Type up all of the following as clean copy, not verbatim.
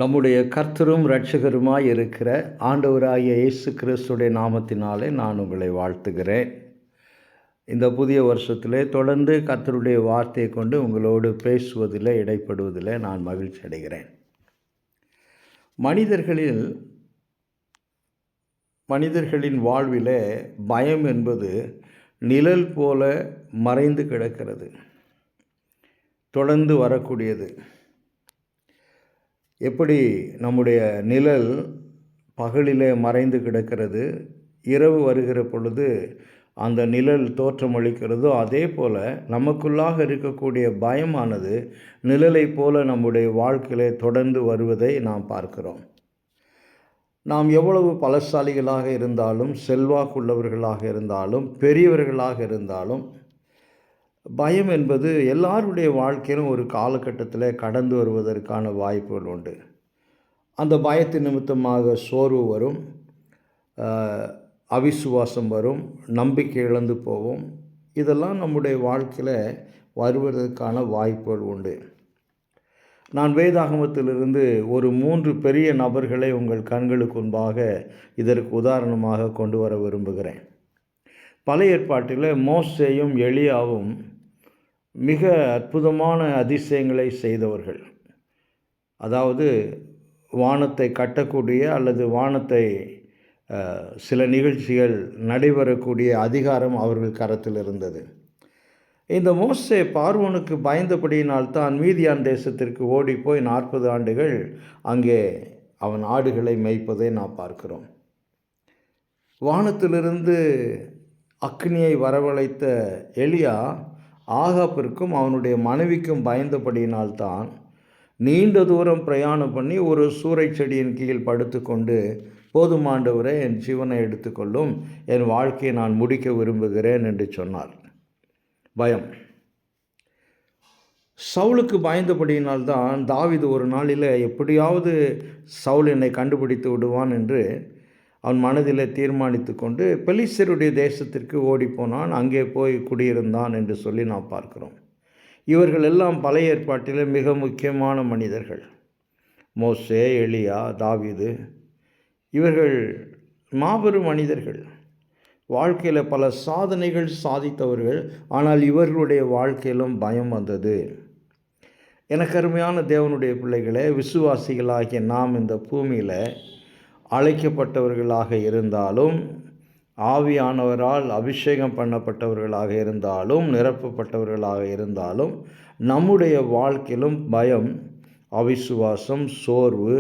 நம்முடைய கர்த்தரும் இரட்சகருமாய் இருக்கிற ஆண்டவராகிய இயேசு கிறிஸ்துடைய நாமத்தினாலே நான் உங்களை வாழ்த்துகிறேன். இந்த புதிய வருஷத்திலே தொடர்ந்து கர்த்தருடைய வார்த்தையை கொண்டு உங்களோடு பேசுவதில் இடைப்படுவதில் நான் மகிழ்ச்சி அடைகிறேன். மனிதர்களின் வாழ்விலே பயம் என்பது நிழல் போல மறைந்து கிடக்கிறது, தொடர்ந்து வரக்கூடியது. எப்படி நம்முடைய நிழல் பகலிலே மறைந்து கிடக்கிறது, இரவு வருகிற பொழுது அந்த நிழல் தோற்றமளிக்கிறதோ, அதே போல் நமக்குள்ளாக இருக்கக்கூடிய பயமானது நிழலை போல நம்முடைய வாழ்க்கையிலே தொடர்ந்து வருவதை நாம் பார்க்கிறோம். நாம் எவ்வளவு பலசாலிகளாக இருந்தாலும், செல்வாக்குள்ளவர்களாக இருந்தாலும், பெரியவர்களாக இருந்தாலும், பயம் என்பது எல்லாருடைய வாழ்க்கையிலும் ஒரு காலகட்டத்தில் கடந்து வருவதற்கான வாய்ப்புகள் உண்டு. அந்த பயத்தின் நிமித்தமாக சோர்வு வரும், அவிசுவாசம் வரும், நம்பிக்கை இழந்து போவோம். இதெல்லாம் நம்முடைய வாழ்க்கையில் வருவதற்கான வாய்ப்புகள் உண்டு. நான் வேதாகமத்திலிருந்து ஒரு 3 பெரிய நபர்களை உங்கள் கண்களுக்கு முன்பாக இதற்கு உதாரணமாக கொண்டு வர விரும்புகிறேன். பழைய ஏற்பாட்டில் மோசேயும் எலியாவும் மிக அற்புதமான அதிசயங்களை செய்தவர்கள். அதாவது வானத்தை கட்டக்கூடிய அல்லது வானத்தை சில நிகழ்ச்சிகள் நடைபெறக்கூடிய அதிகாரம் அவர்கள் கரத்தில் இருந்தது. இந்த மோசே பார்வோனுக்கு பயந்தபடியினால்தான் மீதியான் தேசத்திற்கு ஓடிப்போய் 40 ஆண்டுகள் அங்கே அவன் ஆடுகளை மேய்ப்பதை நாம் பார்க்கிறோம். வானத்திலிருந்து அக்னியை வரவழைத்த எலியா ஆகாப்பிற்கும் அவனுடைய மனைவிக்கும் பயந்தபடியினால்தான் நீண்ட தூரம் பிரயாணம் பண்ணி ஒரு சூறை செடியின் கீழ் படுத்து கொண்டு, போதுமாண்டவரே, என் ஜீவனை எடுத்துக்கொள்ளும், என் வாழ்க்கையை நான் முடிக்க விரும்புகிறேன் என்று சொன்னார். பயம். சவுலுக்கு பயந்தபடியினால்தான் தாவீது ஒரு நாளில் எப்படியாவது சவுல் என்னை கண்டுபிடித்து விடுவான் என்று அவன் மனதில் தீர்மானித்து கொண்டு பெலிஸ்தருடைய தேசத்திற்கு ஓடிப்போனான், அங்கே போய் குடியிருந்தான் என்று சொல்லி நாம் பார்க்கிறோம். இவர்கள் எல்லாம் பழைய ஏற்பாட்டில் மிக முக்கியமான மனிதர்கள். மோசே, எலியா, தாவீது, இவர்கள் மாபெரும் மனிதர்கள். வாழ்க்கையில் பல சாதனைகள் சாதித்தவர்கள். ஆனால் இவர்களுடைய வாழ்க்கையிலும் பயம் வந்தது. எனக்கு அருமையான தேவனுடைய பிள்ளைகளே, விசுவாசிகளாகிய நாம் இந்த பூமியில் அழைக்கப்பட்டவர்களாக இருந்தாலும், ஆவியானவரால் அபிஷேகம் பண்ணப்பட்டவர்களாக இருந்தாலும், நிரப்பப்பட்டவர்களாக இருந்தாலும், நம்முடைய வாழ்க்கையிலும் பயம், அவிசுவாசம், சோர்வு,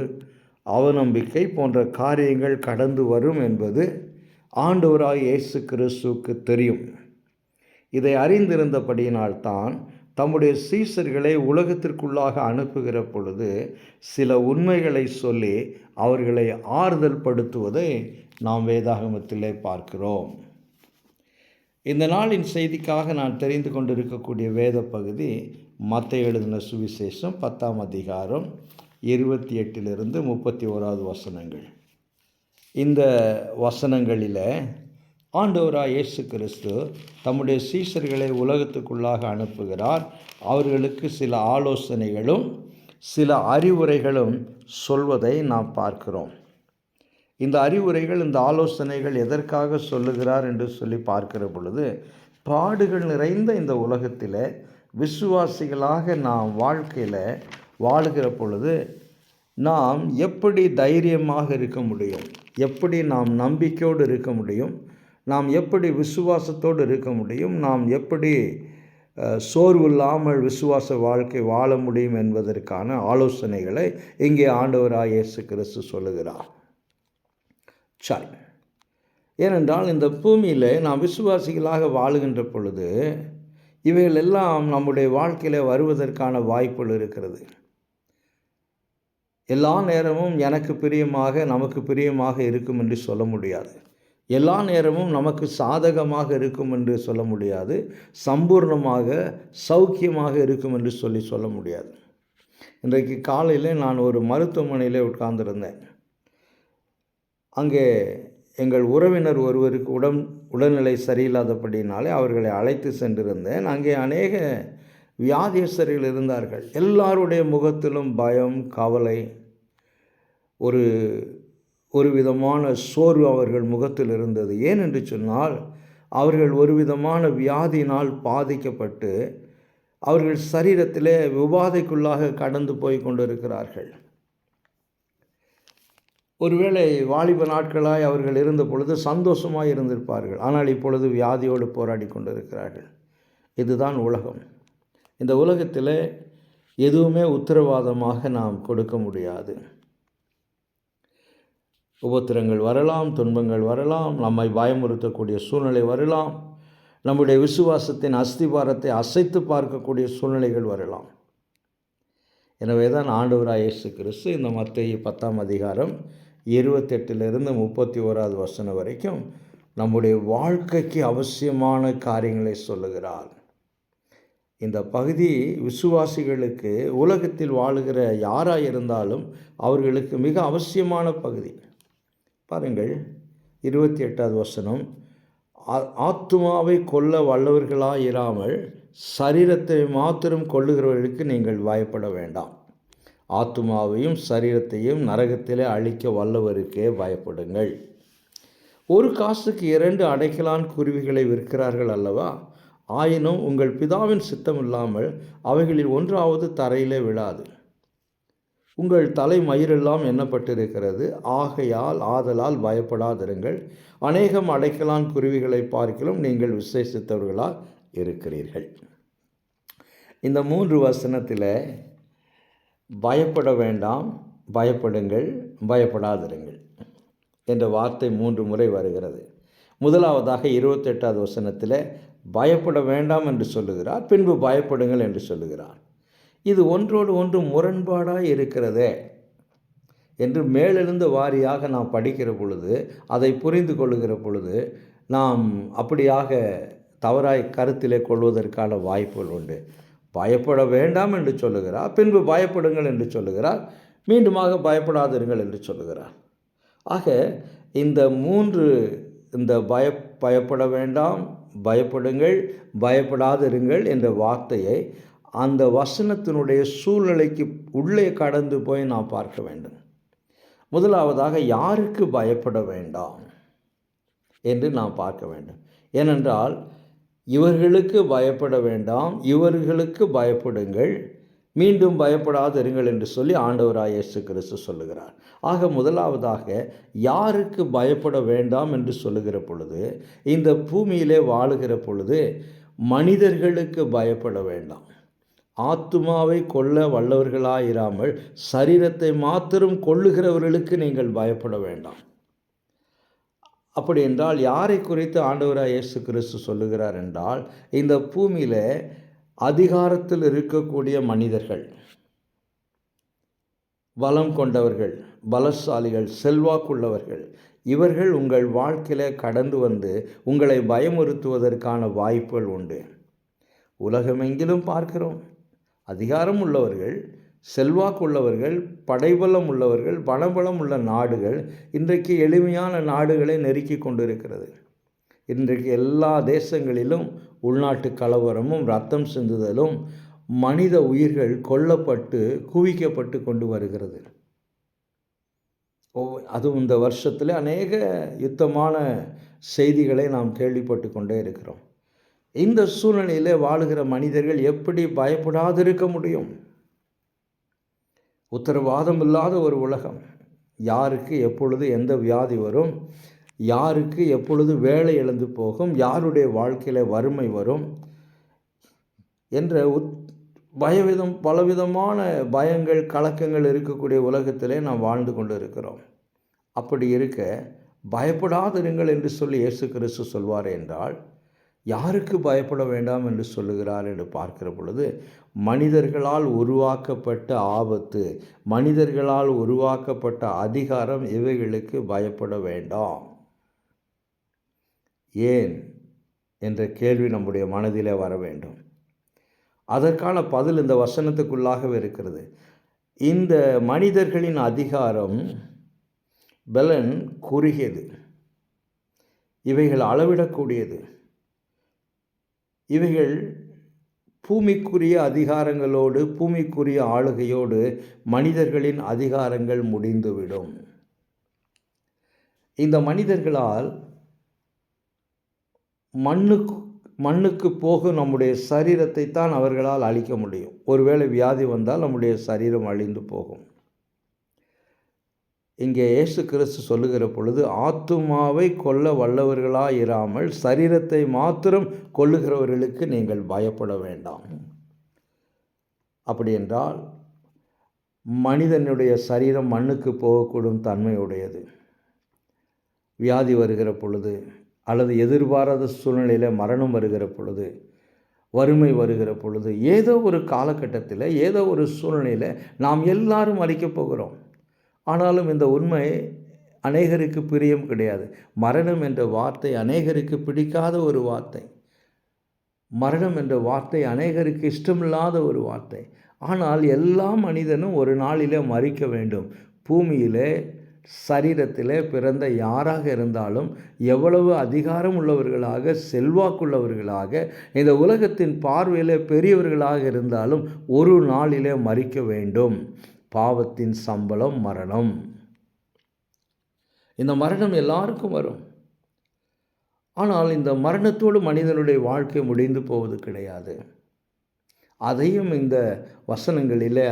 அவநம்பிக்கை போன்ற காரியங்கள் கடந்து வரும் என்பது ஆண்டவராகிய இயேசு கிறிஸ்துவுக்கு தெரியும். இதை அறிந்திருந்தபடியினால்தான் தம்முடைய சீஷர்களை உலகத்திற்குள்ளாக அனுப்புகிற பொழுது சில உண்மைகளை சொல்லி அவர்களை ஆறுதல் படுத்துவதை நாம் வேதாகமத்திலே பார்க்கிறோம். இந்த நாளின் செய்திக்காக நான் தெரிந்து கொண்டிருக்கக்கூடிய வேத பகுதி மத்தேயு எழுதின சுவிசேஷம் 10ஆம் அதிகாரம் 28 31 வசனங்கள். இந்த வசனங்களில் ஆண்டவராய் இயேசு கிறிஸ்து தம்முடைய சீஷர்களை உலகத்துக்குள்ளாக அனுப்புகிறார். அவர்களுக்கு சில ஆலோசனைகளும் சில அறிவுரைகளும் சொல்வதை நாம் பார்க்கிறோம். இந்த அறிவுரைகள், இந்த ஆலோசனைகள் எதற்காக சொல்லுகிறார் என்று சொல்லி பார்க்கிற பொழுது, பாடுகள் நிறைந்த இந்த உலகத்தில் விசுவாசிகளாக நாம் வாழ்க்கையில் வாழுகிற பொழுது நாம் எப்படி தைரியமாக இருக்க முடியும், எப்படி நாம் நம்பிக்கையோடு இருக்க முடியும், நாம் எப்படி விசுவாசத்தோடு இருக்க முடியும், நாம் எப்படி சோர்வு இல்லாமல் விசுவாச வாழ்க்கை வாழ முடியும் என்பதற்கான ஆலோசனைகளை இங்கே ஆண்டவராய் இயேசு கிறிஸ்து சொல்லுகிறார். சரி, ஏனென்றால் இந்த பூமியில் நாம் விசுவாசிகளாக வாழுகின்ற பொழுது இவைகள் எல்லாம் நம்முடைய வாழ்க்கையில் வருவதற்கான வாய்ப்புகள் இருக்கிறது. எல்லா நேரமும் எனக்கு பிரியமாக, நமக்கு பிரியமாக இருக்கும் என்று சொல்ல முடியாது. எல்லா நேரமும் நமக்கு சாதகமாக இருக்கும் என்று சொல்ல முடியாது. சம்பூர்ணமாக சௌக்கியமாக இருக்கும் என்று சொல்ல முடியாது. இன்றைக்கு காலையில் நான் ஒரு மருத்துவமனையில் உட்கார்ந்திருந்தேன். அங்கே எங்கள் உறவினர் ஒருவருக்கு உடல்நிலை சரியில்லாதபடினாலே அவர்களை அழைத்து சென்றிருந்தேன். அங்கே அநேக வியாதியஸ்தர்கள் இருந்தார்கள். எல்லாருடைய முகத்திலும் பயம், கவலை, ஒரு ஒரு விதமான சோர்வு அவர்கள் முகத்தில் இருந்தது. ஏன் என்று சொன்னால், அவர்கள் ஒரு விதமான வியாதியினால் பாதிக்கப்பட்டு அவர்கள் சரீரத்திலே உபாதைக்குள்ளாக கடந்து போய் கொண்டிருக்கிறார்கள். ஒருவேளை வாலிப நாட்களாய் அவர்கள் இருந்த பொழுது சந்தோஷமாய் இருந்திருப்பார்கள். ஆனால் இப்பொழுது வியாதியோடு போராடி கொண்டிருக்கிறார்கள். இதுதான் உலகம். இந்த உலகத்தில் எதுவுமே உத்தரவாதமாக நாம் கொடுக்க முடியாது. உபத்திரங்கள் வரலாம், துன்பங்கள் வரலாம், நம்மை பயமுறுத்தக்கூடிய சூழ்நிலை வரலாம், நம்முடைய விசுவாசத்தின் அஸ்திபாரத்தை அசைத்து பார்க்கக்கூடிய சூழ்நிலைகள் வரலாம். எனவே தான் ஆண்டவராய் இயேசு கிறிஸ்து இந்த மத்தேயு 10ஆம் அதிகாரம் 28 31 வசனம் வரைக்கும் நம்முடைய வாழ்க்கைக்கு அவசியமான காரியங்களை சொல்லுகிறார். இந்த பகுதி விசுவாசிகளுக்கு, உலகத்தில் வாழுகிற யாராக இருந்தாலும் அவர்களுக்கு மிக அவசியமான பகுதி. பாருங்கள், 28வது வசனம், ஆத்துமாவை கொல்ல வல்லவர்களாயிராமல் சரீரத்தை மாத்திரம் கொள்ளுகிறவர்களுக்கு நீங்கள் பயப்பட வேண்டாம். ஆத்துமாவையும் சரீரத்தையும் நரகத்திலே அழிக்க வல்லவருக்கே பயப்படுங்கள். ஒரு காசுக்கு 2 அடைக்கலான் குருவிகளை விற்கிறார்கள் அல்லவா? ஆயினும் உங்கள் பிதாவின் சித்தம் இல்லாமல் அவைகளில் ஒன்றாவது தரையிலே விழாது. உங்கள் தலை மயிரெல்லாம் எண்ணப்பட்டிருக்கிறது. ஆதலால் பயப்படாதிருங்கள். அநேகம் அடைக்கலான் குருவிகளை பார்க்கிலும் நீங்கள் விசேஷித்தவர்களாக இருக்கிறீர்கள். இந்த 3 வசனத்தில் பயப்பட வேண்டாம், பயப்படுங்கள், பயப்படாதிருங்கள் என்ற வார்த்தை 3 முறை வருகிறது. முதலாவதாக 28வது வசனத்தில் பயப்பட வேண்டாம் என்று சொல்லுகிறார், பின்பு பயப்படுங்கள் என்று சொல்லுகிறார். இது ஒன்றோடு ஒன்று முரண்பாடாக இருக்கிறதே என்று மேலெழுந்த வாரியாக நாம் படிக்கிற பொழுது, அதை புரிந்து கொள்ளுகிற பொழுது நாம் அப்படியாக தவறாய் கருத்திலே கொள்வதற்கான வாய்ப்புகள் உண்டு. பயப்பட வேண்டாம் என்று சொல்லுகிறார், பின்பு பயப்படுங்கள் என்று சொல்லுகிறார், மீண்டுமாக பயப்படாதிருங்கள் என்று சொல்லுகிறார். ஆக இந்த 3 பயப்பட வேண்டாம், பயப்படுங்கள், பயப்படாதிருங்கள் என்ற வார்த்தையை அந்த வசனத்தினுடைய சூழ்நிலைக்கு உள்ளே கடந்து போய் நாம் பார்க்க வேண்டும். முதலாவதாக யாருக்கு பயப்பட வேண்டாம் என்று நாம் பார்க்க வேண்டும். ஏனென்றால் இவர்களுக்கு பயப்பட வேண்டாம், இவர்களுக்கு பயப்படுங்கள், மீண்டும் பயப்படாதிருங்கள் என்று சொல்லி ஆண்டவராய் இயேசு கிறிஸ்து சொல்லுகிறார். ஆக முதலாவதாக யாருக்கு பயப்பட வேண்டாம் என்று சொல்லுகிற பொழுது, இந்த பூமியிலே வாழுகிற பொழுது மனிதர்களுக்கு பயப்பட வேண்டாம். ஆத்துமாவை கொல்ல வல்லவர்களாயிராமல் சரீரத்தை மாத்திரம் கொள்ளுகிறவர்களுக்கு நீங்கள் பயப்பட வேண்டாம். அப்படி என்றால் யாரை குறித்து ஆண்டவராய் இயேசு கிறிஸ்து சொல்லுகிறார் என்றால், இந்த பூமியில் அதிகாரத்தில் இருக்கக்கூடிய மனிதர்கள், பலம் கொண்டவர்கள், பலசாலிகள், செல்வாக்குள்ளவர்கள், இவர்கள் உங்கள் வாழ்க்கையில் கடந்து வந்து உங்களை பயமுறுத்துவதற்கான வாய்ப்புகள் உண்டு. உலகமெங்கிலும் பார்க்கிறோம். அதிகாரம் உள்ளவர்கள், செல்வாக்குள்ளவர்கள், படைபலம் உள்ளவர்கள், பணபலம் உள்ள நாடுகள் இன்றைக்கு எளிமையான நாடுகளை நெருக்கி கொண்டிருக்கிறது. இன்றைக்கு எல்லா தேசங்களிலும் உள்நாட்டு கலவரமும் இரத்தம் சிந்துதலும், மனித உயிர்கள் கொல்லப்பட்டு குவிக்கப்பட்டு கொண்டு வருகிறது. அதுவும் இந்த வருஷத்தில் அநேக யுத்தமான செய்திகளை நாம் கேள்விப்பட்டு கொண்டே இருக்கிறோம். இந்த சூழ்நிலையில் வாழுகிற மனிதர்கள் எப்படி பயப்படாதிருக்க முடியும்? உத்தரவாதம் இல்லாத ஒரு உலகம். யாருக்கு எப்பொழுது எந்த வியாதி வரும், யாருக்கு எப்பொழுது வேலை இழந்து போகும், யாருடைய வாழ்க்கையில் வறுமை வரும் என்ற பலவிதமான பயங்கள், கலக்கங்கள் இருக்கக்கூடிய உலகத்திலே நாம் வாழ்ந்து கொண்டு இருக்கிறோம். அப்படி இருக்க பயப்படாதிருங்கள் என்று சொல்லி இயேசு கிறிஸ்து சொல்வார் என்றால், யாருக்கு பயப்பட வேண்டாம் என்று சொல்லுகிறார் என்று பார்க்கிற பொழுது, மனிதர்களால் உருவாக்கப்பட்ட ஆபத்து, மனிதர்களால் உருவாக்கப்பட்ட அதிகாரம், இவைகளுக்கு பயப்பட வேண்டாம். ஏன் என்ற கேள்வி நம்முடைய மனதிலே வர வேண்டும். அதற்கான பதில் இந்த வசனத்துக்குள்ளாகவே இருக்கிறது. இந்த மனிதர்களின் அதிகாரம் பலன் குறுகியது, இவைகள் அளவிடக்கூடியது, இவைகள் பூமிக்குரிய அதிகாரங்களோடு, பூமிக்குரிய ஆளுகையோடு மனிதர்களின் அதிகாரங்கள் முடிந்துவிடும். இந்த மனிதர்களால் மண்ணுக்கு போகும் நம்முடைய சரீரத்தை தான் அவர்களால் அழிக்க முடியும். ஒருவேளை வியாதி வந்தால் நம்முடைய சரீரம் அழிந்து போகும். இங்கே இயேசு கிறிஸ்து சொல்லுகிற பொழுது, ஆத்துமாவை கொல்ல வல்லவர்களாயிராமல் சரீரத்தை மாத்திரம் கொல்லுகிறவர்களுக்கு நீங்கள் பயப்பட வேண்டாம். அப்படி என்றால் மனிதனுடைய சரீரம் மண்ணுக்கு போகக்கூடும் தன்மையுடையது. வியாதி வருகிற பொழுது, அல்லது எதிர்பாராத சூழ்நிலையில் மரணம் வருகிற பொழுது, வறுமை வருகிற பொழுது, ஏதோ ஒரு காலகட்டத்தில், ஏதோ ஒரு சூழ்நிலையில் நாம் எல்லாரும் மறிக்கப் போகிறோம். ஆனாலும் இந்த உண்மை அநேகருக்கு பிரியம் கிடையாது. மரணம் என்ற வார்த்தை அநேகருக்கு பிடிக்காத ஒரு வார்த்தை. மரணம் என்ற வார்த்தை அநேகருக்கு இஷ்டமில்லாத ஒரு வார்த்தை. ஆனால் எல்லா மனிதனும் ஒரு நாளிலே மறிக்க வேண்டும். பூமியிலே சரீரத்திலே பிறந்த யாராக இருந்தாலும், எவ்வளவு அதிகாரம் உள்ளவர்களாக, செல்வாக்குள்ளவர்களாக, இந்த உலகத்தின் பார்வையில் பெரியவர்களாக இருந்தாலும் ஒரு நாளிலே மறிக்க வேண்டும். பாவத்தின் சம்பளம் மரணம். இந்த மரணம் எல்லாருக்கும் வரும். ஆனால் இந்த மரணத்தோடு மனிதனுடைய வாழ்க்கை முடிந்து போவது கிடையாது. அதையும் இந்த வசனங்களிலே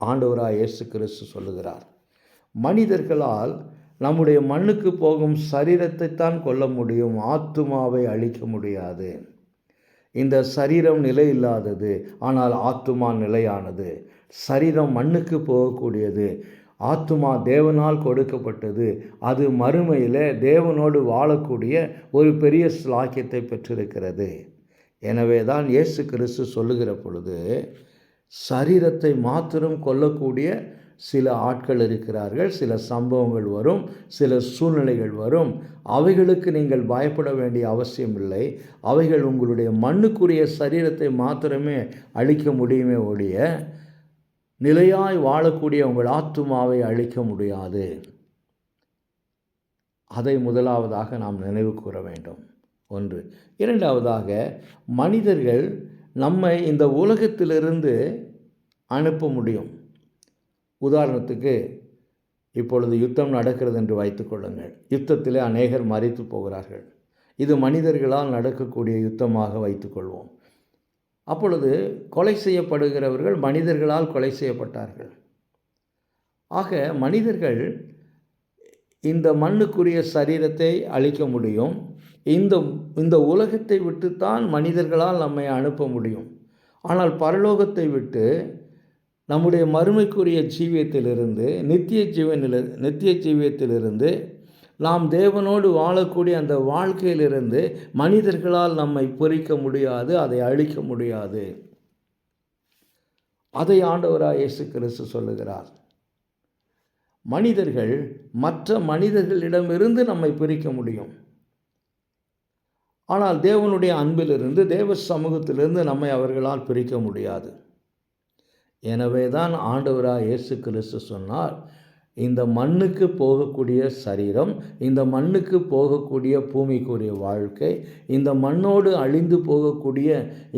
ஆண்டவராய் இயேசு கிறிஸ்து சொல்லுகிறார். மனிதர்களால் நம்முடைய மண்ணுக்கு போகும் சரீரத்தை தான் கொல்ல முடியும், ஆத்துமாவை அழிக்க முடியாது. இந்த சரீரம் நிலையில்லாதது, ஆனால் ஆத்துமா நிலையானது. சரீரம் மண்ணுக்கு போகக்கூடியது, ஆத்துமா தேவனால் கொடுக்கப்பட்டது. அது மறுமையில் தேவனோடு வாழக்கூடிய ஒரு பெரிய ஸ்லாக்கியத்தை பெற்றிருக்கிறது. எனவே தான் இயேசு கிறிஸ்து சொல்லுகிற பொழுது, சரீரத்தை மாத்திரம் கொல்லக்கூடிய சில ஆட்கள் இருக்கிறார்கள், சில சம்பவங்கள் வரும், சில சூழ்நிலைகள் வரும். அவைகளுக்கு நீங்கள் பயப்பட வேண்டிய அவசியம் இல்லை. அவைகள் உங்களுடைய மண்ணுக்குரிய சரீரத்தை மாத்திரமே அழிக்க முடியுமே ஒழிய நிலையாய் வாழக்கூடிய உங்கள் ஆத்துமாவை அழிக்க முடியாது. அதை முதலாவதாக நாம் நினைவு கூற வேண்டும். ஒன்று. இரண்டாவதாக, மனிதர்கள் நம்மை இந்த உலகத்திலிருந்து அனுப்ப முடியும். உதாரணத்துக்கு, இப்பொழுது யுத்தம் நடக்கிறது என்று வைத்துக்கொள்ளுங்கள். யுத்தத்தில் அநேகர் மரித்து போகிறார்கள். இது மனிதர்களால் நடக்கக்கூடிய யுத்தமாக வைத்துக்கொள்வோம். அப்பொழுது கொலை செய்யப்படுகிறவர்கள் மனிதர்களால் கொலை செய்யப்பட்டார்கள். ஆக மனிதர்கள் இந்த மண்ணுக்குரிய சரீரத்தை அழிக்க முடியும். இந்த உலகத்தை விட்டுத்தான் மனிதர்களால் நம்மை அனுப்ப முடியும். ஆனால் பரலோகத்தை விட்டு, நம்முடைய மறுமைக்குரிய ஜீவியத்திலிருந்து, நித்திய ஜீவியத்திலிருந்து, நாம் தேவனோடு வாழக்கூடிய அந்த வாழ்க்கையிலிருந்து மனிதர்களால் நம்மை பிரிக்க முடியாது, அதை அழிக்க முடியாது. அதை ஆண்டவராய் இயேசு கிறிஸ்து சொல்லுகிறார். மனிதர்கள் மற்ற மனிதர்களிடமிருந்து நம்மை பிரிக்க முடியும். ஆனால் தேவனுடைய அன்பிலிருந்து, தேவ சமூகத்திலிருந்து நம்மை அவர்களால் பிரிக்க முடியாது. எனவே தான் ஆண்டவராய் இயேசு கிறிஸ்து சொன்னார், இந்த மண்ணுக்கு போகக்கூடிய சரீரம், இந்த மண்ணுக்கு போகக்கூடிய பூமிக்குரிய வாழ்க்கை, இந்த மண்ணோடு அழிந்து போகக்கூடிய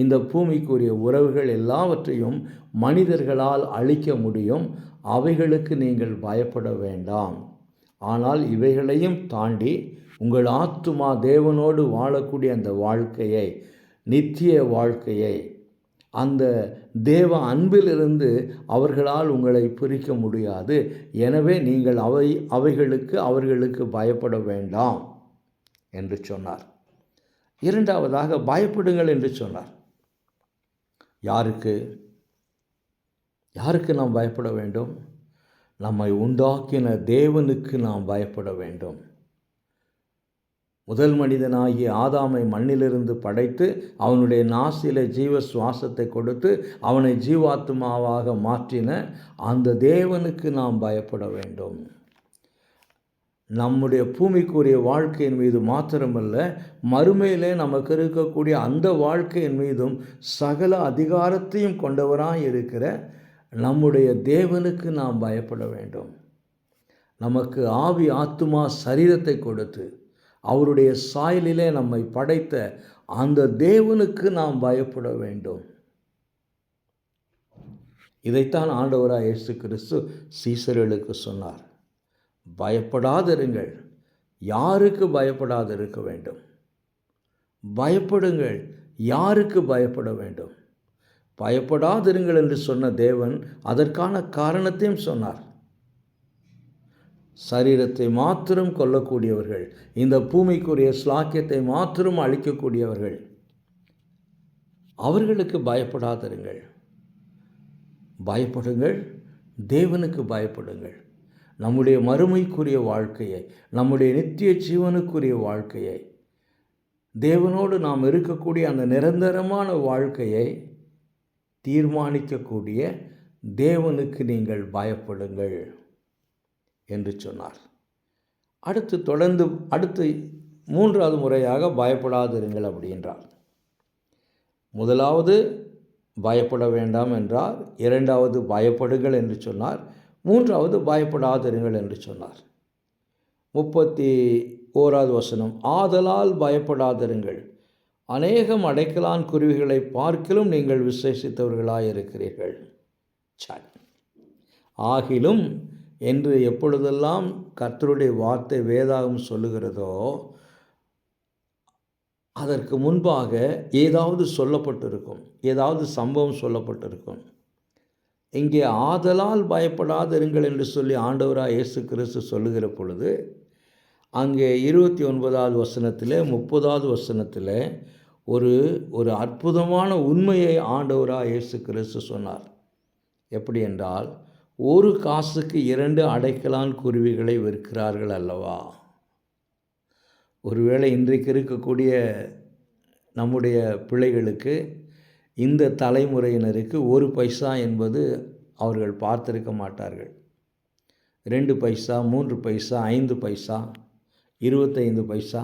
இந்த பூமிக்குரிய உறவுகள் எல்லாவற்றையும் மனிதர்களால் அழிக்க முடியும். அவைகளுக்கு நீங்கள் பயப்பட வேண்டாம். ஆனால் இவைகளையும் தாண்டி உங்கள் ஆத்துமா தேவனோடு வாழக்கூடிய அந்த வாழ்க்கையை, நித்திய வாழ்க்கையை, அந்த தேவ அன்பிலிருந்து அவர்களால் உங்களை பிரிக்க முடியாது. எனவே நீங்கள் அவர்களுக்கு பயப்பட வேண்டாம் என்று சொன்னார். இரண்டாவதாக, பயப்படுங்கள் என்று சொன்னார். யாருக்கு நாம் பயப்பட வேண்டும்? நம்மை உண்டாக்கின தேவனுக்கு நாம் பயப்பட வேண்டும். முதல் மனிதனாகிய ஆதாமை மண்ணிலிருந்து படைத்து அவனுடைய நாசியிலே ஜீவ சுவாசத்தை கொடுத்து அவனை ஜீவாத்மாவாக மாற்றின அந்த தேவனுக்கு நாம் பயப்பட வேண்டும். நம்முடைய பூமிக்குரிய வாழ்க்கையின் மீது மாத்திரமல்ல, மறுமையிலே நமக்கு இருக்கக்கூடிய அந்த வாழ்க்கையின் மீதும் சகல அதிகாரத்தையும் கொண்டவராய் இருக்கிற நம்முடைய தேவனுக்கு நாம் பயப்பட வேண்டும். நமக்கு ஆவி, ஆத்துமா, சரீரத்தை கொடுத்து அவருடைய சாயலிலே நம்மை படைத்த அந்த தேவனுக்கு நாம் பயப்பட வேண்டும். இதைத்தான் ஆண்டவராக இயேசு கிறிஸ்து சீசர்களுக்கு சொன்னார். பயப்படாதிருங்கள். யாருக்கு பயப்படாதிருக்க வேண்டும்? பயப்படுங்கள். யாருக்கு பயப்பட வேண்டும்? பயப்படாதிருங்கள் என்று சொன்ன தேவன் அதற்கான காரணத்தையும் சொன்னார். சரீரத்தை மாத்திரம் கொல்லக்கூடியவர்கள், இந்த பூமிக்குரிய ஸ்லாக்கியத்தை மாத்திரம் அழிக்கக்கூடியவர்கள், அவர்களுக்கு பயப்படாதிருங்கள். பயப்படுங்கள், தேவனுக்கு பயப்படுங்கள். நம்முடைய மறுமைக்குரிய வாழ்க்கையை, நம்முடைய நித்திய ஜீவனுக்குரிய வாழ்க்கையை, தேவனோடு நாம் இருக்கக்கூடிய அந்த நிரந்தரமான வாழ்க்கையை தீர்மானிக்கக்கூடிய தேவனுக்கு நீங்கள் பயப்படுங்கள் என்று சொன்னார். அடுத்து மூன்றாவது முறையாக பயப்படாதிருங்கள் அப்படின்றார். முதலாவது பயப்பட வேண்டாம் என்றார். இரண்டாவது பயப்படுங்கள் என்று சொன்னார். மூன்றாவது பயப்படாதிருங்கள் என்று சொன்னார். 31வது வசனம், ஆதலால் பயப்படாதிருங்கள், அநேகம் அடைக்கலான் குருவிகளை பார்க்கிலும் நீங்கள் விசேஷித்தவர்களாயிருக்கிறீர்கள். ஆகிலும் என்று எப்பொழுதெல்லாம் கர்த்தருடைய வார்த்தை வேதாகம் சொல்லுகிறதோ அதற்கு முன்பாக ஏதாவது சொல்லப்பட்டிருக்கும், ஏதாவது சம்பவம் சொல்லப்பட்டிருக்கும். இங்கே ஆதலால் பயப்படாதிருங்கள் என்று சொல்லி ஆண்டவராக இயேசு கிறிஸ்து சொல்லுகிற பொழுது அங்கே 29வது வசனத்தில் 30வது வசனத்தில் ஒரு அற்புதமான உண்மையை ஆண்டவராக இயேசு கிறிஸ்து சொன்னார். எப்படி என்றால், ஒரு காசுக்கு 2 அடைக்கலான் குருவிகளை விற்கிறார்கள் அல்லவா? ஒருவேளை இன்றைக்கு இருக்கக்கூடிய நம்முடைய பிள்ளைகளுக்கு, இந்த தலைமுறையினருக்கு 1 பைசா என்பது அவர்கள் பார்த்திருக்க மாட்டார்கள். 2 பைசா, 3 பைசா, 5 பைசா, 25 பைசா.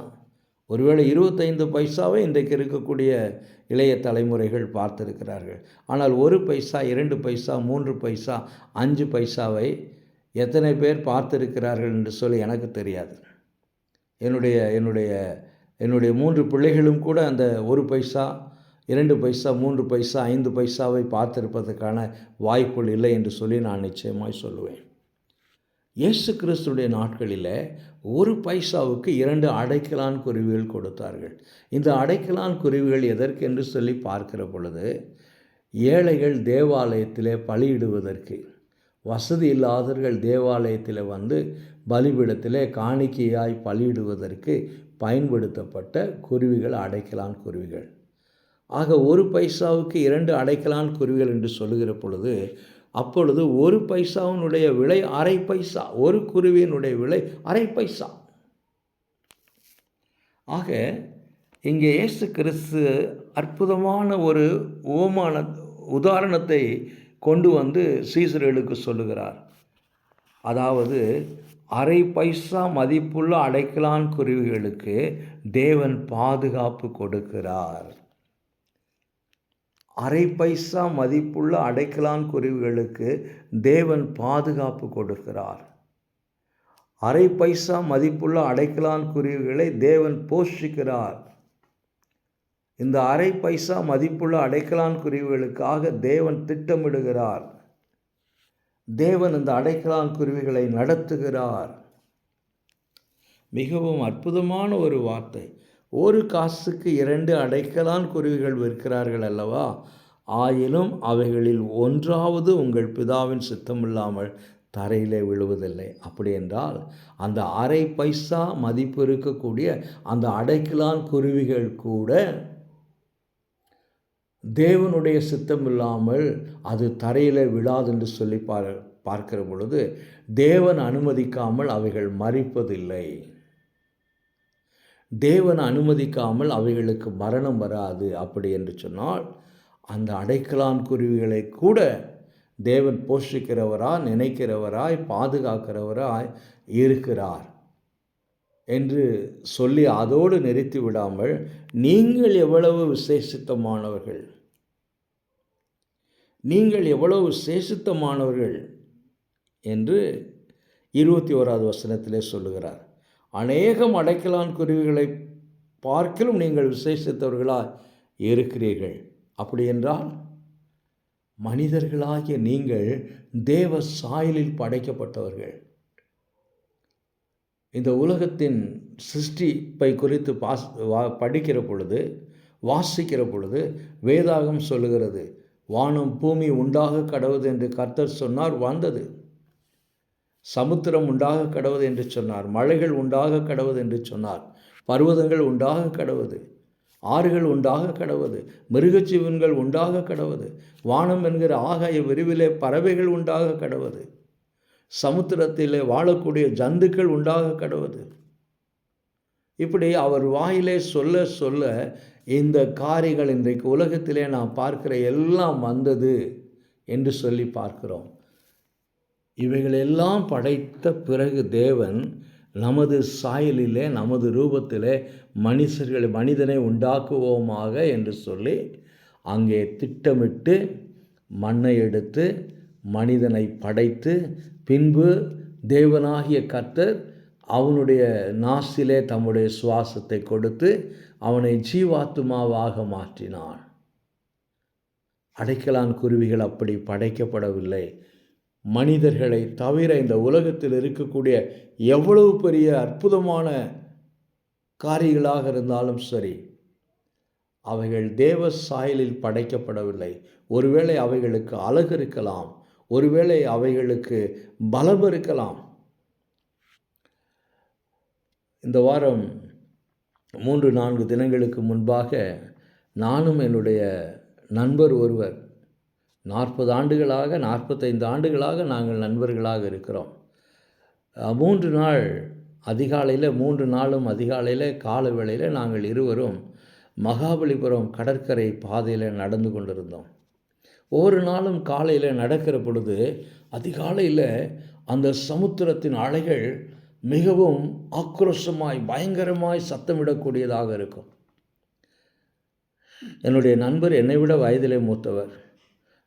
ஒருவேளை 25 பைசாவை இன்றைக்கு இருக்கக்கூடிய இளைய தலைமுறைகள் பார்த்திருக்கிறார்கள். ஆனால் 1 பைசா, 2 பைசா, 3 பைசா, 5 பைசாவை எத்தனை பேர் பார்த்திருக்கிறார்கள் என்று சொல்லி எனக்கு தெரியாது. என்னுடைய 3 பிள்ளைகளும் கூட அந்த 1 பைசா, 2 பைசா, 3 பைசா, 5 பைசாவை பார்த்திருப்பதற்கான வாய்ப்புகள் இல்லை என்று சொல்லி நான் நிச்சயமாய் சொல்லுவேன். இயேசு கிறிஸ்துடைய நாட்களில் 1 பைசாவுக்கு 2 அடைக்கலான் குருவிகள் கொடுத்தார்கள். இந்த அடைக்கலான் குருவிகள் எதற்கென்று சொல்லி பார்க்கிற பொழுது, ஏழைகள் தேவாலயத்திலே பலியிடுவதற்கு, வசதி இல்லாதவர்கள் தேவாலயத்தில் வந்து பலிபீடத்திலே காணிக்கையாய் பலியிடுவதற்கு பயன்படுத்தப்பட்ட குருவிகள் அடைக்கலான் குருவிகள். ஆக 1 பைசாவுக்கு 2 அடைக்கலான் குருவிகள் என்று சொல்லுகிற பொழுது, அப்பொழுது 1 பைசாவினுடைய விலை 1/2 பைசா, ஒரு குருவியினுடைய விலை 1/2 பைசா. ஆக இங்கே இயேசு கிறிஸ்து அற்புதமான ஒரு உதாரணத்தை கொண்டு வந்து சீசர்களுக்கு சொல்லுகிறார். அதாவது 1/2 பைசா மதிப்புள்ள அடைக்கலான் குருவிகளுக்கு தேவன் பாதுகாப்பு கொடுக்கிறார். 1/2 பைசா மதிப்புள்ள அடைக்கலான் குருவிகளுக்கு தேவன் பாதுகாப்பு கொடுக்கிறார். 1/2 பைசா மதிப்புள்ள அடைக்கலான் குருவிகளை தேவன் போஷிக்கிறார். இந்த 1/2 பைசா மதிப்புள்ள அடைக்கலான் குருவிகளுக்காக தேவன் திட்டமிடுகிறார். தேவன் இந்த அடைக்கலான் குருவிகளை நடத்துகிறார். மிகவும் அற்புதமான ஒரு வார்த்தை. 1 காசுக்கு 2 அடைக்கலான் குருவிகள் விற்கிறார்கள் அல்லவா? ஆயினும் அவைகளில் ஒன்றாவது உங்கள் பிதாவின் சித்தமில்லாமல் தரையிலே விழுவதில்லை. அப்படி என்றால் அந்த 1/2 பைசா மதிப்பு இருக்கக்கூடிய அந்த அடைக்கலான் குருவிகள் கூட தேவனுடைய சித்தமில்லாமல் அது தரையில் விழாது என்று சொல்லி பார்க்கிற பொழுது, தேவன் அனுமதிக்காமல் அவைகள் மரிப்பதில்லை. தேவன் அனுமதிக்காமல் அவைகளுக்கு மரணம் வராது. அப்படி என்று சொன்னால் அந்த அடைக்கலான் குருவிகளை கூட தேவன் போஷிக்கிறவராய், நினைக்கிறவராய், பாதுகாக்கிறவராய் இருக்கிறார் என்று சொல்லி அதோடு நிறுத்தி விடாமல், நீங்கள் எவ்வளவு விசேஷித்தமானவர்கள், நீங்கள் எவ்வளவு விசேஷித்தமானவர்கள் என்று 21வது வசனத்திலே சொல்லுகிறார். அநேகம் அடைக்கலான் குருவிகளை பார்க்கிலும் நீங்கள் விசேஷித்தவர்களாக இருக்கிறீர்கள். அப்படி என்றால் மனிதர்களாகிய நீங்கள் தேவ சாயலில் படைக்கப்பட்டவர்கள். இந்த உலகத்தின் சிருஷ்டிப்பை குறித்து படிக்கிற பொழுது, வாசிக்கிற பொழுது வேதாகம் சொல்லுகிறது, வானம் பூமி உண்டாக கடவுது என்று கர்த்தர் சொன்னார், வந்தது. சமுத்திரம் உண்டாக கடவுது என்று சொன்னார், மலைகள் உண்டாக கடவுது என்று சொன்னார், பர்வதங்கள் உண்டாக கடவுது, ஆறுகள் உண்டாக கடவுது, மிருகஜீவன்கள் உண்டாக கடவுது, வானம் என்கிற ஆகாய விரிவிலே பறவைகள் உண்டாக கடவுது, சமுத்திரத்திலே வாழக்கூடிய ஜந்துக்கள் உண்டாக கடவுது. இப்படி அவர் வாயிலே சொல்ல சொல்ல இந்த காரியங்கள் இன்றைக்கு உலகத்திலே நாம் பார்க்கிற எல்லாம் வந்தது என்று சொல்லி பார்க்கிறோம். இவைகளெல்லாம் படைத்த பிறகு தேவன் நமது சாயலிலே நமது ரூபத்திலே மனிதனை உண்டாக்குவோமாக என்று சொல்லி அங்கே திட்டமிட்டு மண்ணை எடுத்து மனிதனை படைத்து பின்பு தேவனாகிய கர்த்தர் அவனுடைய நாசிலே தம்முடைய சுவாசத்தை கொடுத்து அவனை ஜீவாத்மாவாக மாற்றினான். அடைக்கலான் குருவிகள் அப்படி படைக்கப்படவில்லை. மனிதர்களை தவிர இந்த உலகத்தில் இருக்கக்கூடிய எவ்வளவு பெரிய அற்புதமான காரியங்களாக இருந்தாலும் சரி, அவைகள் தேவ சாயலில் படைக்கப்படவில்லை. ஒருவேளை அவைகளுக்கு அழகு இருக்கலாம், ஒருவேளை அவைகளுக்கு பலம் இருக்கலாம். இந்த வாரம் 3-4 தினங்களுக்கு முன்பாக நானும் என்னுடைய நண்பர் ஒருவர் 40 ஆண்டுகளாக 45 ஆண்டுகளாக நாங்கள் நண்பர்களாக இருக்கிறோம். 3 நாள் அதிகாலையில் 3 நாளும் அதிகாலையில் கால வேளையில் நாங்கள் இருவரும் மகாபலிபுரம் கடற்கரை பாதையில் நடந்து கொண்டிருந்தோம். ஒவ்வொரு நாளும் காலையில் நடக்கிற பொழுது அதிகாலையில் அந்த சமுத்திரத்தின் அலைகள் மிகவும் ஆக்ரோஷமாய் பயங்கரமாய் சத்தமிடக்கூடியதாக இருக்கும். என்னுடைய நண்பர் என்னை விட வயதிலே மூத்தவர்.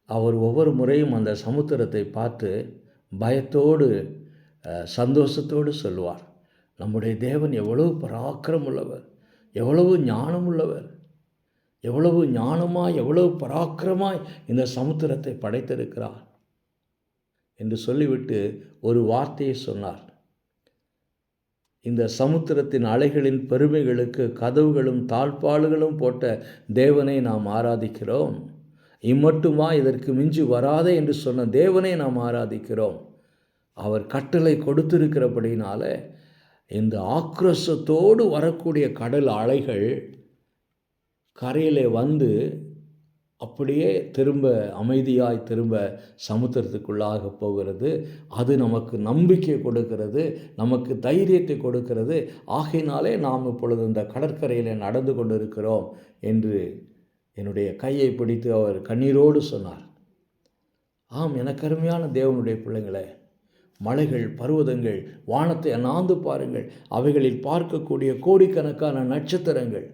அவர் ஒவ்வொரு முறையும் அந்த சமுத்திரத்தை பார்த்து பயத்தோடு சந்தோஷத்தோடு சொல்லுவார், நம்முடைய தேவன் எவ்வளவு பராக்கிரம் உள்ளவர், எவ்வளவு ஞானம் உள்ளவர், எவ்வளவு ஞானமாய் எவ்வளவு பராக்கிரமாய் இந்த சமுத்திரத்தை படைத்திருக்கிறார் என்று சொல்லிவிட்டு ஒரு வார்த்தையை சொன்னார். இந்த சமுத்திரத்தின் அலைகளின் பெருமைகளுக்கு கதவுகளும் தாழ்பாளுகளும் போட்ட தேவனை நாம் ஆராதிக்கிறோம். இம்மட்டுமா இதற்கு மிஞ்சி வராதே என்று சொன்ன தேவனை நாம் ஆராதிக்கிறோம். அவர் கட்டளை கொடுத்திருக்கிறபடினால இந்த ஆக்ரோஷத்தோடு வரக்கூடிய கடல் அலைகள் கரையிலே வந்து அப்படியே திரும்ப அமைதியாய் திரும்ப சமுத்திரத்துக்குள்ளாக போகிறது. அது நமக்கு நம்பிக்கை கொடுக்கிறது, நமக்கு தைரியத்தை கொடுக்கிறது. ஆகையினாலே நாம் இப்பொழுது இந்த கடற்கரையில் நடந்து கொண்டிருக்கிறோம் என்று என்னுடைய கையை பிடித்து அவர் கண்ணீரோடு சொன்னார். ஆம், எனக்கு அருமையான தேவனுடைய பிள்ளைங்களே, மலைகள், பர்வதங்கள், வானத்தை அண்ணாந்து பாருங்கள், அவைகளில் பார்க்கக்கூடிய கோடிக்கணக்கான நட்சத்திரங்கள்,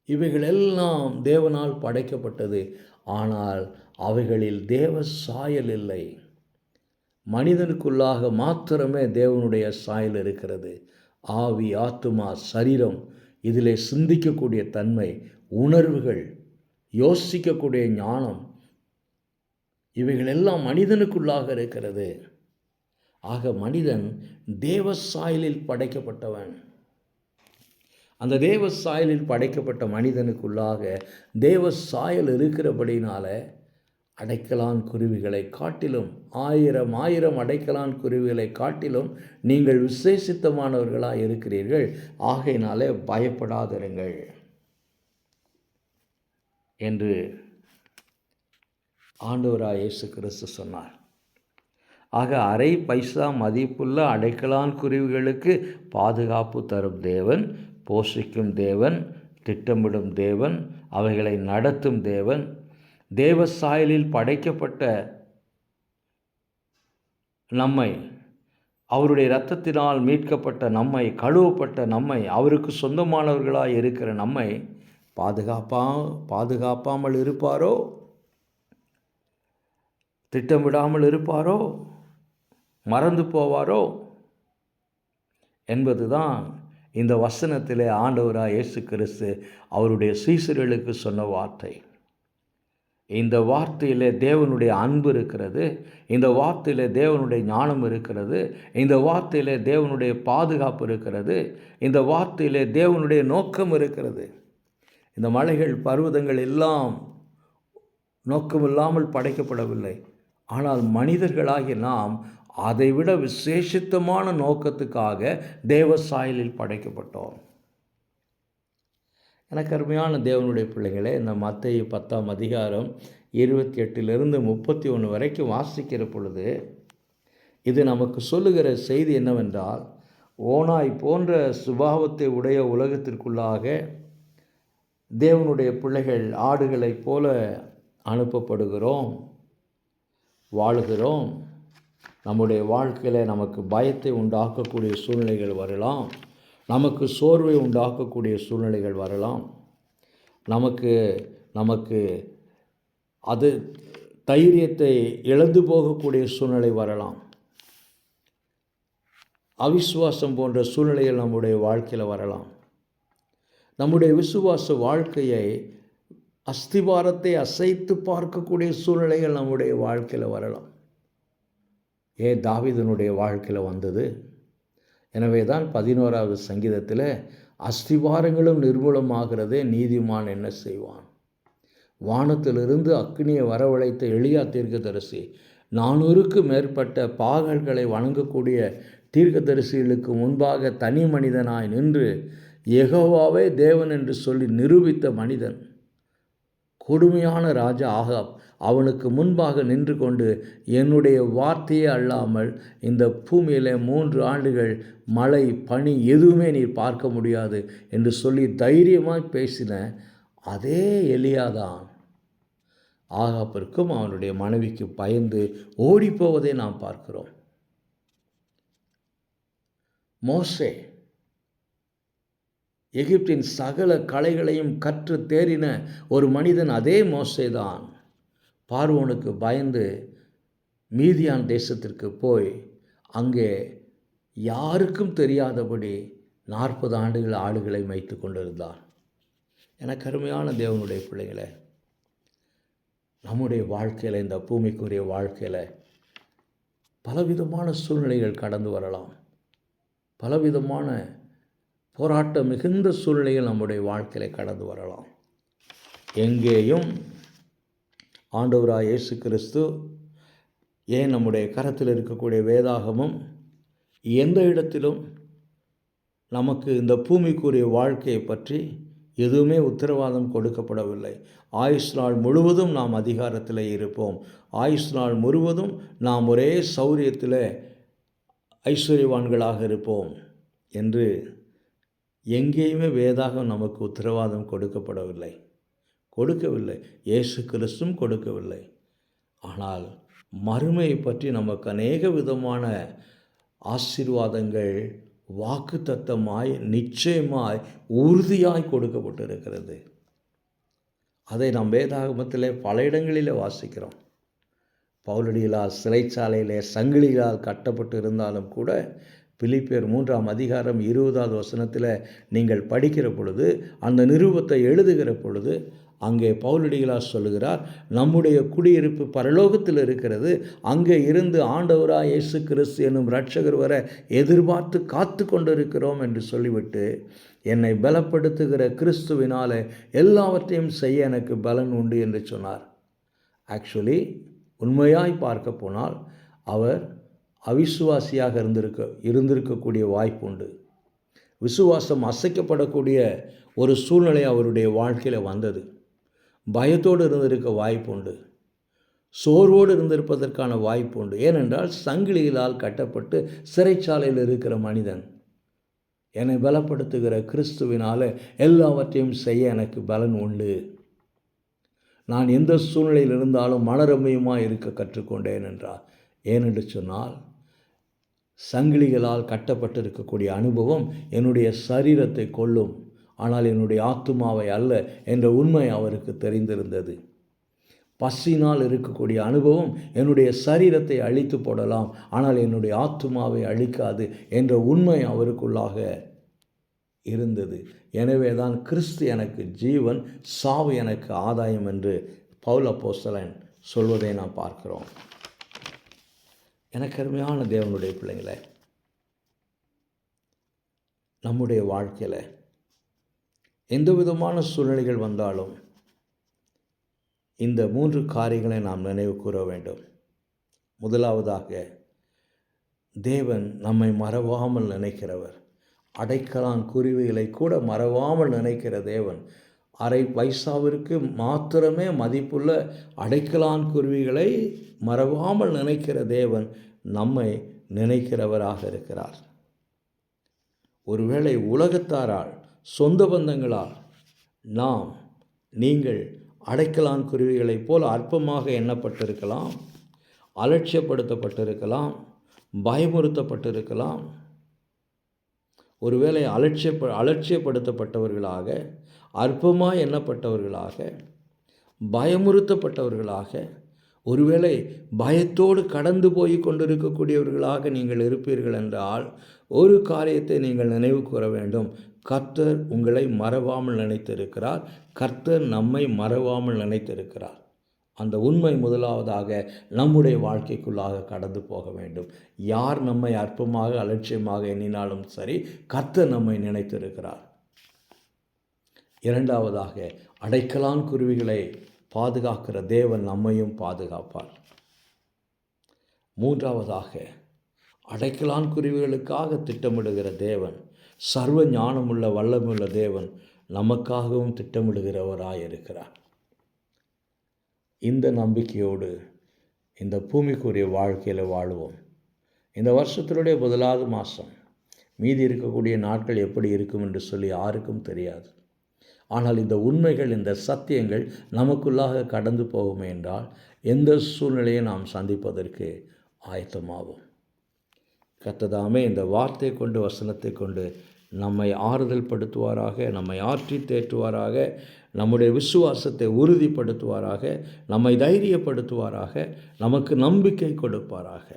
இவைகளெல்லாம் தேவனால் படைக்கப்பட்டது. ஆனால் அவைகளில் தேவ சாயல் இல்லை. மனிதனுக்குள்ளாக மாத்திரமே தேவனுடைய சாயல் இருக்கிறது. ஆவி, ஆத்துமா, சரீரம், இதிலே சிந்திக்கக்கூடிய தன்மை, உணர்வுகள், யோசிக்கக்கூடிய ஞானம், இவைகளெல்லாம் மனிதனுக்குள்ளாக இருக்கிறது. ஆக மனிதன் தேவ சாயலில் படைக்கப்பட்டவன். அந்த தேவ சாயலில் படைக்கப்பட்ட மனிதனுக்குள்ளாக தேவ சாயல் இருக்கிறபடினால அடைக்கலான் குருவிகளை காட்டிலும் 1000 அடைக்கலான் குருவிகளை காட்டிலும் நீங்கள் விசேஷித்தமானவர்களாக இருக்கிறீர்கள். ஆகையினாலே பயப்படாதிருங்கள் என்று ஆண்டவராய் இயேசு கிறிஸ்து சொன்னார். ஆக அரை பைசா மதிப்புள்ள அடைக்கலான் குருவிகளுக்கு பாதுகாப்பு தரும் தேவன், போஷிக்கும் தேவன், திட்டமிடும் தேவன், அவைகளை நடத்தும் தேவன், தேவ சாயலில் படைக்கப்பட்ட நம்மை, அவருடைய இரத்தத்தினால் மீட்கப்பட்ட நம்மை, கழுவப்பட்ட நம்மை, அவருக்கு சொந்தமானவர்களாய் இருக்கிற நம்மை பாதுகாப்பாமல் இருப்பாரோ, திட்டமிடாமல் இருப்பாரோ, மறந்து போவாரோ என்பதுதான் இந்த வசனத்திலே ஆண்டவராய் இயேசு கிறிஸ்து அவருடைய சீசர்களுக்கு சொன்ன வார்த்தை. இந்த வார்த்தையிலே தேவனுடைய அன்பு இருக்கிறது, இந்த வார்த்தையிலே தேவனுடைய ஞானம் இருக்கிறது, இந்த வார்த்தையிலே தேவனுடைய பாதுகாப்பு இருக்கிறது, இந்த வார்த்தையிலே தேவனுடைய நோக்கம் இருக்கிறது. இந்த மலைகள் பர்வதங்கள் எல்லாம் நோக்கமில்லாமல் படைக்கப்படவில்லை. ஆனால் மனிதர்களாகிய நாம் அதைவிட விசேஷித்தமான நோக்கத்துக்காக தேவ சாயலில் படைக்கப்பட்டோம். எனக்கு அருமையான தேவனுடைய பிள்ளைகளே, இந்த மத்தேயு 10ஆம் அதிகாரம் 28 31 வரைக்கும் வாசிக்கிற பொழுது இது நமக்கு சொல்லுகிற செய்தி என்னவென்றால், ஓநாய் போன்ற சுபாவத்தை உடைய உலகத்திற்குள்ளாக தேவனுடைய பிள்ளைகள் ஆடுகளைப் போல அனுப்பப்படுகிறோம், வாழுகிறோம். நம்முடைய வாழ்க்கையில் நமக்கு பயத்தை உண்டாக்கக்கூடிய சூழ்நிலைகள் வரலாம், நமக்கு சோர்வை உண்டாக்கக்கூடிய சூழ்நிலைகள் வரலாம், நமக்கு அது தைரியத்தை இழந்து போகக்கூடிய சூழ்நிலை வரலாம், அவிசுவாசம் போன்ற சூழ்நிலைகள் நம்முடைய வாழ்க்கையில் வரலாம். நம்முடைய விசுவாச வாழ்க்கையை அஸ்திவாரத்தை அசைத்து பார்க்கக்கூடிய சூழ்நிலைகள் நம்முடைய வாழ்க்கையில் வரலாம். தாவீதுனுடைய வாழ்க்கையில் வந்தது. எனவே தான் 11வது சங்கீதத்தில் அஸ்திவாரங்களும் நிர்மூலமாகிறதே, நீதிமான் என்ன செய்வான்? வானத்திலிருந்து அக்னியை வரவழைத்த எலியா தீர்க்கதரிசி 400க்கு மேற்பட்ட பாகல்களை வணங்கக்கூடிய தீர்க்கதரிசிகளுக்கு முன்பாக தனி மனிதனாய் நின்று யெகோவாவே தேவன் என்று சொல்லி நிரூபித்த மனிதன். கொடுமையான ராஜா ஆகாப் அவனுக்கு முன்பாக நின்று கொண்டு, என்னுடைய வார்த்தையே அல்லாமல் இந்த பூமியில் 3 ஆண்டுகள் மழை பனி எதுவுமே நீர் பார்க்க முடியாது என்று சொல்லி தைரியமாய் பேசின அதே எலியாதான் ஆகாப்பிற்கும் அவனுடைய மனைவிக்கு பயந்து ஓடிப்போவதை நாம் பார்க்கிறோம். மோசே எகிப்தின் சகல கலைகளையும் கற்று தேறின ஒரு மனிதன், அதே மோசேதான் பார்வோனுக்கு பயந்து மீதியான் தேசத்திற்கு போய் அங்கே யாருக்கும் தெரியாதபடி 40 ஆண்டுகள் ஆடுகளை மேய்த்து கொண்டிருந்தார். எனக்கு அருமையான தேவனுடைய பிள்ளைகளே, நம்முடைய வாழ்க்கையில், இந்த பூமிக்குரிய வாழ்க்கையில் பலவிதமான சூழ்நிலைகள் கடந்து வரலாம். பலவிதமான போராட்டம் மிகுந்த சூழ்நிலைகள் நம்முடைய வாழ்க்கையில் கடந்து வரலாம். எங்கேயும் ஆண்டவராய் இயேசு கிறிஸ்து, ஏன் நம்முடைய கரத்தில் இருக்கக்கூடிய வேதாகமும், எந்த இடத்திலும் நமக்கு இந்த பூமிக்குரிய வாழ்க்கையை பற்றி எதுவுமே உத்தரவாதம் கொடுக்கப்படவில்லை. ஆயுஷ் நாள் முழுவதும் நாம் அதிகாரத்தில் இருப்போம், ஆயுஷ் நாள் முழுவதும் நாம் ஒரே சௌரியத்தில் ஐஸ்வர்யவான்களாக இருப்போம் என்று எங்கேயுமே வேதாகம் நமக்கு உத்தரவாதம் கொடுக்கப்படவில்லை, இயேசு கிறிஸ்துவும் கொடுக்கவில்லை. ஆனால் மறுமையை பற்றி நமக்கு அநேக விதமான ஆசீர்வாதங்கள் வாக்குத்தத்தமாய் நிச்சயமாய் உறுதியாய் கொடுக்கப்பட்டிருக்கிறது. அதை நாம் வேதாகமத்தில் பல இடங்களில் வாசிக்கிறோம். பவுலடிகளால் சிறைச்சாலையிலே சங்கிலிகளால் கட்டப்பட்டு இருந்தாலும் கூட பிலிப்பியர் 3ஆம் அதிகாரம் 20வது வசனத்தில் நீங்கள் படிக்கிற பொழுது, அந்த நிருபத்தை எழுதுகிற பொழுது அங்கே பவுலடிகளார் சொல்லுகிறார், நம்முடைய குடியிருப்பு பரலோகத்தில் இருக்கிறது, அங்கே இருந்து ஆண்டவராய் இயேசு கிறிஸ்து என்னும் இரட்சகர் வர எதிர்பார்த்து காத்து கொண்டிருக்கிறோம் என்று சொல்லிவிட்டு, என்னை பலப்படுத்துகிற கிறிஸ்துவினால் எல்லாவற்றையும் செய்ய எனக்கு பலன் உண்டு என்று சொன்னார். ஆக்சுவலி உண்மையாய் பார்க்க போனால் அவர் அவிசுவாசியாக இருந்திருக்கக்கூடிய வாய்ப்பு உண்டு. விசுவாசம் அசைக்கப்படக்கூடிய ஒரு சூழ்நிலை அவருடைய வாழ்க்கையில் வந்தது. பயத்தோடு இருந்திருக்க வாய்ப்பு உண்டு, சோர்வோடு இருந்திருப்பதற்கான வாய்ப்பு உண்டு. ஏனென்றால் சங்கிலிகளால் கட்டப்பட்டு சிறைச்சாலையில் இருக்கிற மனிதன், என்னை பலப்படுத்துகிற கிறிஸ்துவினால் எல்லாவற்றையும் செய்ய எனக்கு பலன் உண்டு, நான் எந்த சூழ்நிலையில் இருந்தாலும் மனரம்யமாக இருக்க கற்றுக்கொண்டேன் என்றார். ஏனென்று சொன்னால், சங்கிலிகளால் கட்டப்பட்டிருக்கக்கூடிய அனுபவம் என்னுடைய சரீரத்தை கொல்லும், ஆனால் என்னுடைய ஆத்துமாவை அல்ல என்ற உண்மை அவருக்கு தெரிந்திருந்தது. பசினால் இருக்கக்கூடிய அனுபவம் என்னுடைய சரீரத்தை அழித்து போடலாம், ஆனால் என்னுடைய ஆத்துமாவை அழிக்காது என்ற உண்மை அவருக்குள்ளாக இருந்தது. எனவே தான் கிறிஸ்து எனக்கு ஜீவன், சாவு எனக்கு ஆதாயம் என்று பவுல் அப்போஸ்தலன் சொல்வதை நாம் பார்க்கிறோம். எனக்கு அருமையான தேவனுடைய பிள்ளைங்களே, நம்முடைய வாழ்க்கையில் எந்த விதமான சூழ்நிலைகள் வந்தாலும் இந்த 3 காரியங்களை நாம் நினைவு கூற வேண்டும். முதலாவதாக, தேவன் நம்மை மறவாமல் நினைக்கிறவர். அடைக்கலான் குருவிகளை கூட மறவாமல் நினைக்கிற தேவன். அரை பைசாவிற்கு மாத்திரமே மதிப்புள்ள அடைக்கலான் குருவிகளை மறவாமல் நினைக்கிற தேவன் நம்மை நினைக்கிறவராக இருக்கிறார். ஒருவேளை உலகத்தாரால், சொந்த பந்தங்களால் நீங்கள் அடைக்கலான் குருவிகளைப் போல் அற்பமாக எண்ணப்பட்டிருக்கலாம், அலட்சியப்படுத்தப்பட்டிருக்கலாம், பயமுறுத்தப்பட்டிருக்கலாம். ஒருவேளை அலட்சியப்படுத்தப்பட்டவர்களாக, அற்பமாக எண்ணப்பட்டவர்களாக, பயமுறுத்தப்பட்டவர்களாக, ஒருவேளை பயத்தோடு கடந்து போய் கொண்டிருக்கக்கூடியவர்களாக நீங்கள் இருப்பீர்கள் என்றால், ஒரு காரியத்தை நீங்கள் நினைவு கூற வேண்டும். கர்த்தர் உங்களை மறவாமல் நினைத்திருக்கிறார். கர்த்தர் நம்மை மறவாமல் நினைத்திருக்கிறார். அந்த உண்மை முதலாவதாக நம்முடைய வாழ்க்கைக்குள்ளாக கடந்து போக வேண்டும். யார் நம்மை அற்பமாக அலட்சியமாக எண்ணினாலும் சரி, கர்த்தர் நம்மை நினைத்திருக்கிறார். இரண்டாவதாக, அடைக்கலான் குருவிகளை பாதுகாக்கிற தேவன் நம்மையும் பாதுகாப்பார். மூன்றாவதாக, அடைக்கலான் குருவிகளுக்காக திட்டமிடுகிற தேவன், சர்வ ஞானமுள்ள வல்லமுள்ள தேவன் நமக்காகவும் திட்டமிடுகிறவராயிருக்கிறார். இந்த நம்பிக்கையோடு இந்த பூமிக்குரிய வாழ்க்கையில் வாழுவோம். இந்த வருஷத்தினுடைய முதலாவது மாதம், மீதி இருக்கக்கூடிய நாட்கள் எப்படி இருக்கும் என்று சொல்லி யாருக்கும் தெரியாது. ஆனால் இந்த உண்மைகள், இந்த சத்தியங்கள் நமக்குள்ளாக கடந்து போகும் என்றால் எந்த சூழ்நிலையை நாம் சந்திப்பதற்கு ஆயத்தமாகும். கர்த்தர் இந்த வார்த்தை கொண்டு, வசனத்தை கொண்டு நம்மை ஆறுதல் படுத்துவாராக, நம்மை ஆற்றி தேற்றுவாராக, நம்முடைய விசுவாசத்தை உறுதிப்படுத்துவாராக, நம்மை தைரியப்படுத்துவாராக, நமக்கு நம்பிக்கை கொடுப்பாராக.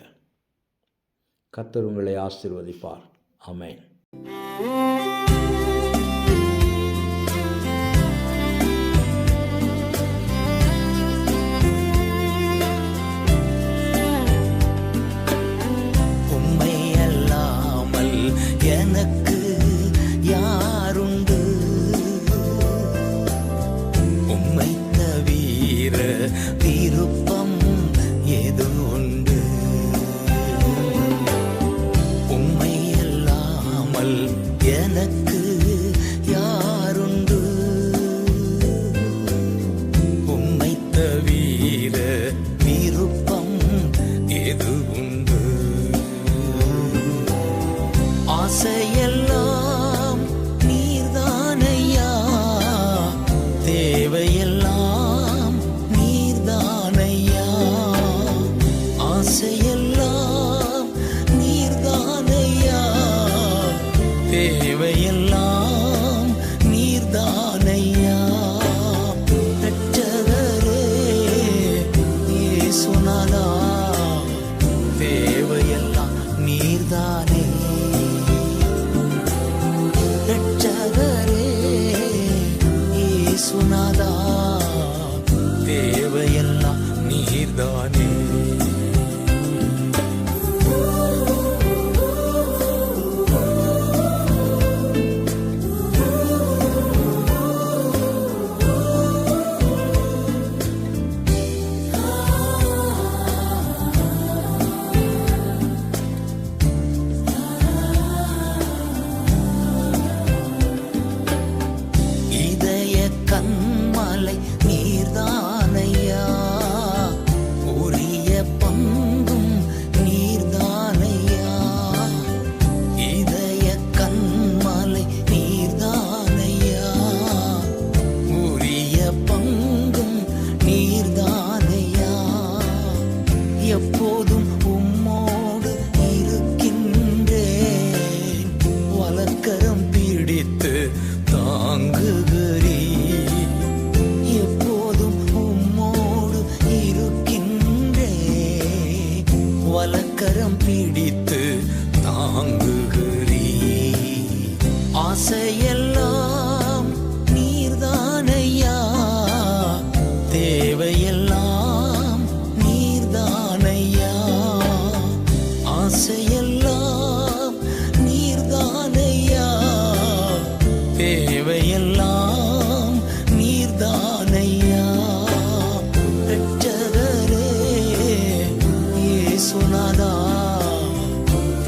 கர்த்தர் உங்களை ஆசீர்வதிப்பார். ஆமென். எனக்கு யாருண்டு? உம்மை தவிர விருப்பம் எது உண்டு? உம்மை அல்லாமல் எனக்கு யாருண்டு? உம்மை தவிர விருப்பம் எது உண்டு? ஆசையெல்லாம் நீர்தானையா, தேவையெல்லாம் நீர்தானையா. ஆசையெல்லாம் நீர்தானையா, தேவையெல்லாம் நீர்தானையா. ரட்சகரே இயேசுநாதா, தேவையெல்லாம் நீர்தானே. சுனாதா, தேவையெல்லாம் நீர்தானே.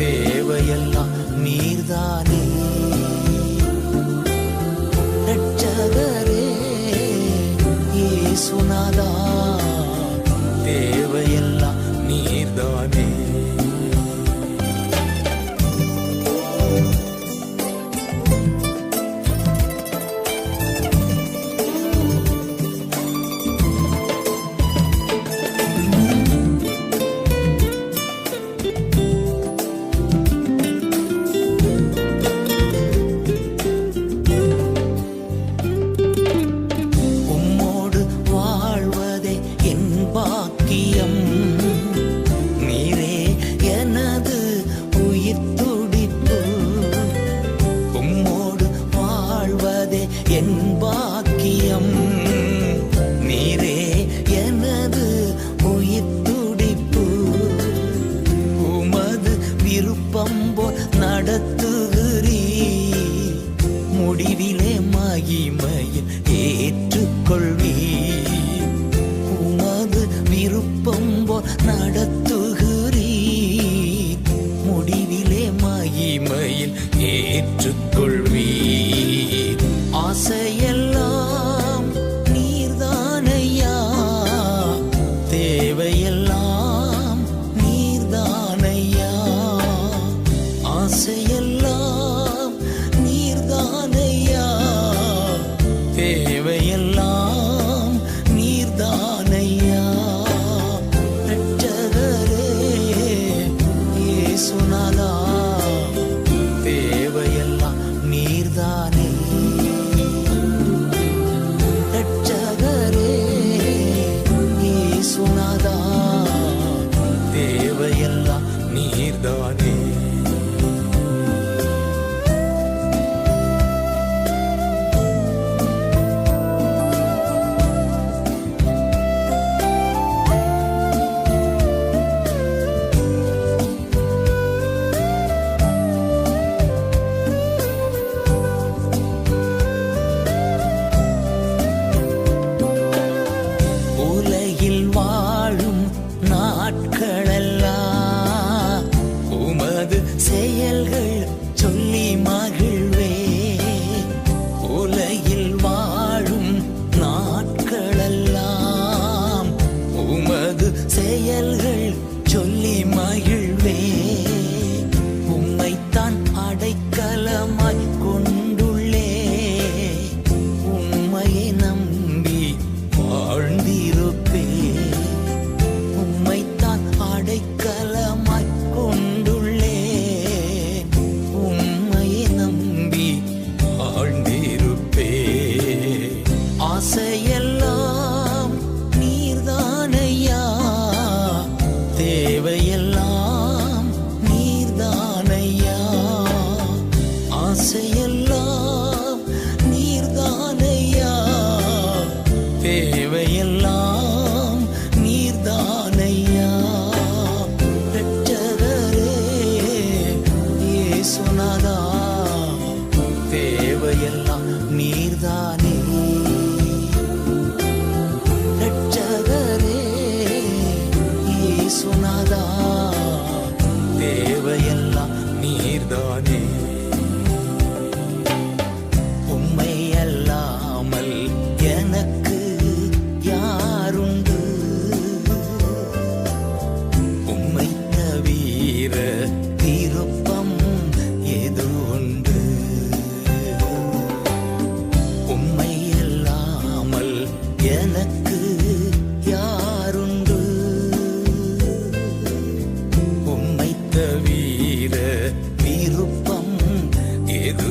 தேவையெல்லாம் நீர்தானே. ரட்சகரே இயேசுநாதா, தேவையெல்லாம் நீர்தானே. நீரே எனது உயிர் துடிப்பு, உம்மோடு வாழ்வதே என் பாக்கியம். நீரே எனது உயிர் துடிப்பு, உமது விருப்பம் போல் நடத்துகிறீ, முடிவிலே மகிமையில் ஏற்றுக்கொள்வீ. விருப்பம் போல் நடத்துகிறீர், முடிவிலே மகிமையில் ஏற்றுக்கொள்வீர். ஆசையெல்லாம் நீர்தானையா, தேவையெல்லாம் நீர்தானையா. ஆசையெல்லாம் நீர்தானையா, தேவையெல்லாம் நீர்தானையா. சுனாதா, தேவையெல்லாம் நீர்தானே. ரட்சகரே இயேசுநாதா, தேவையெல்லாம் நீர்தானே. நாட்களெல்லாம் உமது செயல்கள் சொல்லி மகிழ்வே. உலகில் வாழும் நாட்களெல்லாம் உமது செயல்கள் சொல்லி மகிழ்வே. உம்மைத்தான் அடைக்கலமாய் கொண்டுள்ளே, உம்மையை நம்பி வாழ்ந்திருப்பே. அடைக்கலமாய் கொண்டுள்ளேன், உம்மையை நம்பி ஆழ்ந்திருப்பே. ஆசையெல்லாம் நீர்தானையா, தேவையெல்லாம் நீர்தானையா. ஆசையெல்லாம் நீர்தானையா, தேவையெல்லாம் நீர்தானையா. சுனாதா, தேவையெல்லாம் நீர்தானே. ரட்சகரே இயேசுநாதா, தேவையெல்லாம் நீர்தானே. உம்மை அல்லாமல் எனக்கு யாருண்டு, உம்மை தவிர விருப்பம் எது உண்டு. உம்மை அல்லாமல் எனக்கு யாருண்டு, உம்மை தவிர விருப்பம் எது